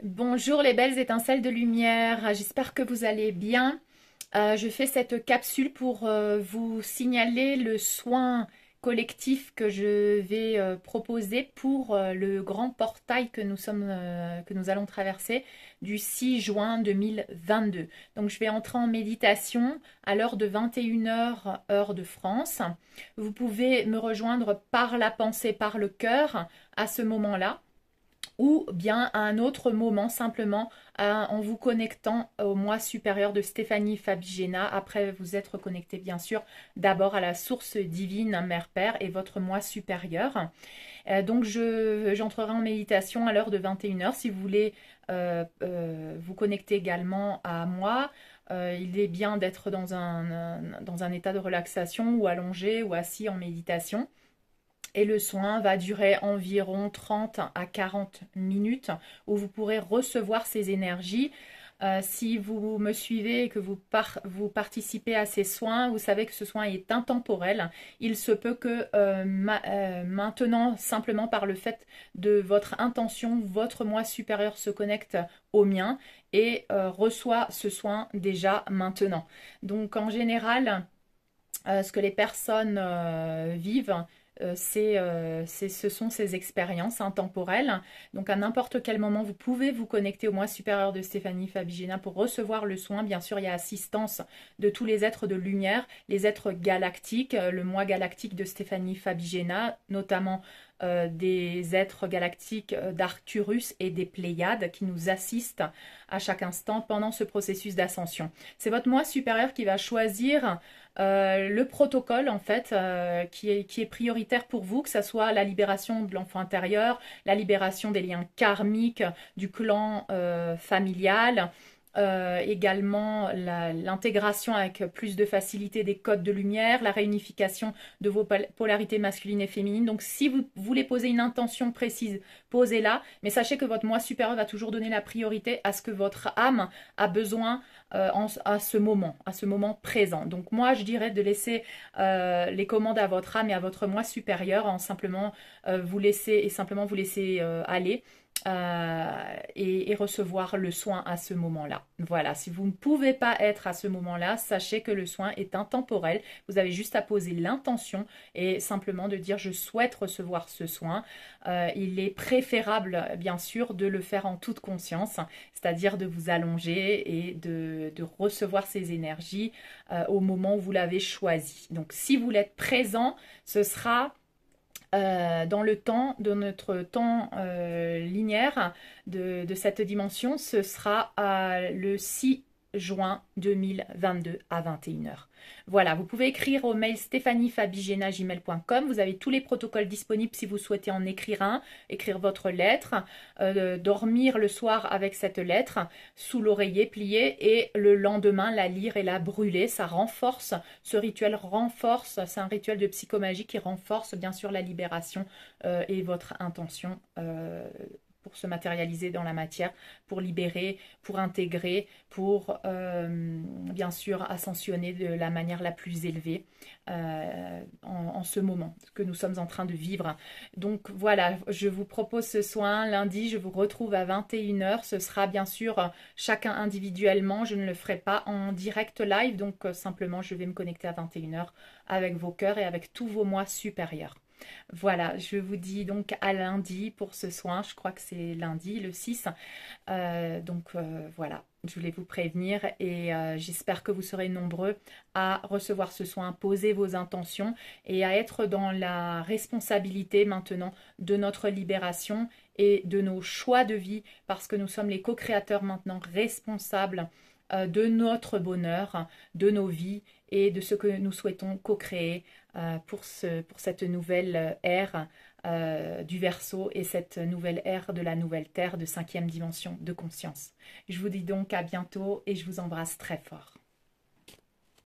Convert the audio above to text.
Bonjour les belles étincelles de lumière, j'espère que vous allez bien. Je fais cette capsule pour vous signaler le soin collectif que je vais proposer pour le grand portail que nous allons traverser du 6 juin 2022. Donc je vais entrer en méditation à l'heure de 21 heures heure de France. Vous pouvez me rejoindre par la pensée, par le cœur à ce moment-là ou bien à un autre moment simplement en vous connectant au moi supérieur de Stéphanie Fabigena, après vous être connecté bien sûr d'abord à la source divine Mère Père et votre moi supérieur. Donc j'entrerai en méditation à l'heure de 21 heures si vous voulez vous connecter également à moi. Il est bien d'être dans un état de relaxation ou allongé ou assis en méditation. Et le soin va durer environ 30 à 40 minutes où vous pourrez recevoir ces énergies. Si vous me suivez et que vous participez à ces soins, vous savez que ce soin est intemporel. Il se peut que maintenant, simplement par le fait de votre intention, votre moi supérieur se connecte au mien et reçoit ce soin déjà maintenant. Donc en général, ce que les personnes vivent, ce sont ces expériences intemporelles. Donc à n'importe quel moment, vous pouvez vous connecter au moi supérieur de Stéphanie Fabigena pour recevoir le soin. Bien sûr, il y a assistance de tous les êtres de lumière, les êtres galactiques, le moi galactique de Stéphanie Fabigena, notamment des êtres galactiques d'Arcturus et des Pléiades qui nous assistent à chaque instant pendant ce processus d'ascension. C'est votre moi supérieur qui va choisir le protocole en fait qui est prioritaire pour vous, que ce soit la libération de l'enfant intérieur, la libération des liens karmiques du clan familial, également l'intégration avec plus de facilité des codes de lumière, la réunification de vos polarités masculines et féminines. Donc si vous voulez poser une intention précise, posez-la, mais sachez que votre moi supérieur va toujours donner la priorité à ce que votre âme a besoin à ce moment présent. Donc moi je dirais de laisser les commandes à votre âme et à votre moi supérieur en simplement simplement vous laisser aller et recevoir le soin à ce moment-là. Voilà, si vous ne pouvez pas être à ce moment-là, sachez que le soin est intemporel. Vous avez juste à poser l'intention et simplement de dire je souhaite recevoir ce soin. Il est préférable, bien sûr, de le faire en toute conscience, c'est-à-dire de vous allonger et de recevoir ces énergies au moment où vous l'avez choisi. Donc si vous l'êtes présent, ce sera dans le temps, de notre temps linéaire de cette dimension, ce sera le 6 juin 2022 à 21 heures. Voilà, vous pouvez écrire au mail stéphaniefabigena@gmail.com. Vous avez tous les protocoles disponibles si vous souhaitez en écrire un, écrire votre lettre, dormir le soir avec cette lettre sous l'oreiller plié et le lendemain la lire et la brûler. Ça renforce, ce rituel renforce, c'est un rituel de psychomagie qui renforce bien sûr la libération et votre intention pour se matérialiser dans la matière, pour libérer, pour intégrer, pour bien sûr ascensionner de la manière la plus élevée en ce moment que nous sommes en train de vivre. Donc voilà, je vous propose ce soin lundi, je vous retrouve à 21 heures. Ce sera bien sûr chacun individuellement, je ne le ferai pas en direct live, donc simplement je vais me connecter à 21 heures avec vos cœurs et avec tous vos moi supérieurs. Voilà, je vous dis donc à lundi pour ce soin. Je crois que c'est lundi, le 6. Voilà, je voulais vous prévenir et j'espère que vous serez nombreux à recevoir ce soin, poser vos intentions et à être dans la responsabilité maintenant de notre libération et de nos choix de vie parce que nous sommes les co-créateurs maintenant responsables de notre bonheur, de nos vies et de ce que nous souhaitons co-créer pour cette nouvelle ère du Verseau et cette nouvelle ère de la nouvelle Terre de 5e dimension de conscience. Je vous dis donc à bientôt et je vous embrasse très fort.